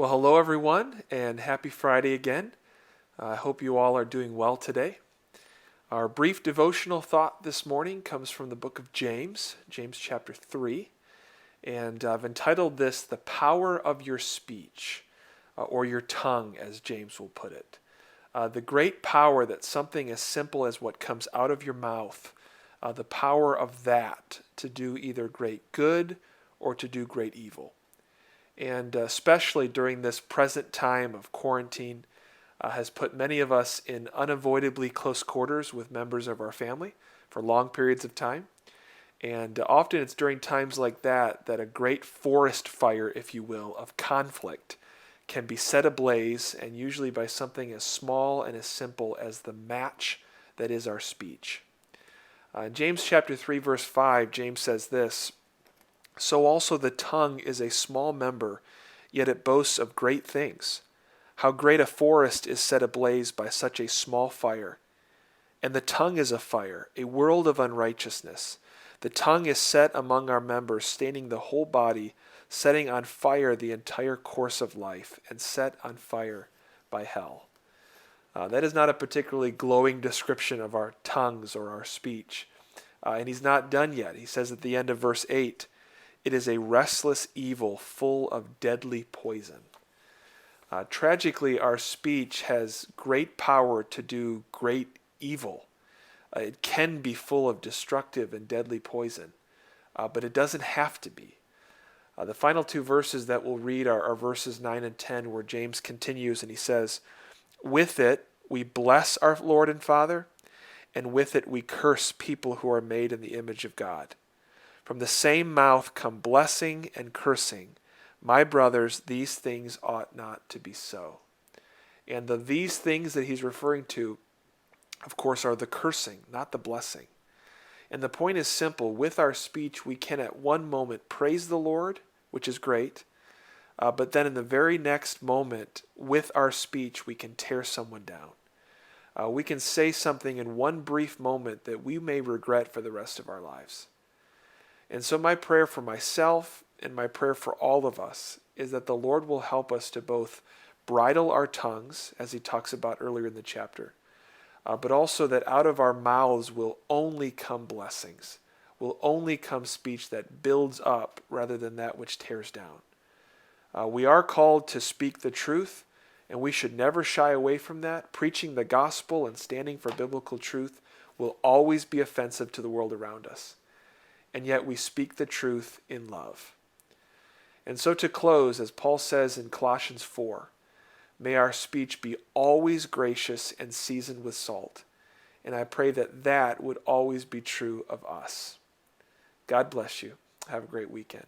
Well, hello everyone, and happy Friday again. I hope you all are doing well today. Our brief devotional thought this morning comes from the book of James, James chapter 3, and I've entitled this The Power of Your Speech, or Your Tongue, as James will put it. The great power that something as simple as what comes out of your mouth, the power of that to do either great good or to do great evil. And especially during this present time of quarantine, has put many of us in unavoidably close quarters with members of our family for long periods of time. And often it's during times like that that a great forest fire, if you will, of conflict can be set ablaze, and usually by something as small and as simple as the match that is our speech. In James chapter 3, verse 5, James says this, "So also the tongue is a small member, yet it boasts of great things. How great a forest is set ablaze by such a small fire. And the tongue is a fire, a world of unrighteousness. The tongue is set among our members, staining the whole body, setting on fire the entire course of life, and set on fire by hell." That is not a particularly glowing description of our tongues or our speech. And he's not done yet. He says at the end of verse 8, "It is a restless evil full of deadly poison." Tragically, our speech has great power to do great evil. It can be full of destructive and deadly poison, but it doesn't have to be. The final two verses that we'll read are verses 9 and 10, where James continues and he says, "With it we bless our Lord and Father, and with it we curse people who are made in the image of God. From the same mouth come blessing and cursing. My brothers, these things ought not to be so." And these things that he's referring to, of course, are the cursing, not the blessing. And the point is simple. With our speech, we can at one moment praise the Lord, which is great, but then in the very next moment, with our speech, we can tear someone down. We can say something in one brief moment that we may regret for the rest of our lives. And so my prayer for myself and my prayer for all of us is that the Lord will help us to both bridle our tongues, as he talks about earlier in the chapter, but also that out of our mouths will only come blessings, will only come speech that builds up rather than that which tears down. We are called to speak the truth, and we should never shy away from that. Preaching the gospel and standing for biblical truth will always be offensive to the world around us. And yet we speak the truth in love. And so to close, as Paul says in Colossians 4, may our speech be always gracious and seasoned with salt. And I pray that that would always be true of us. God bless you. Have a great weekend.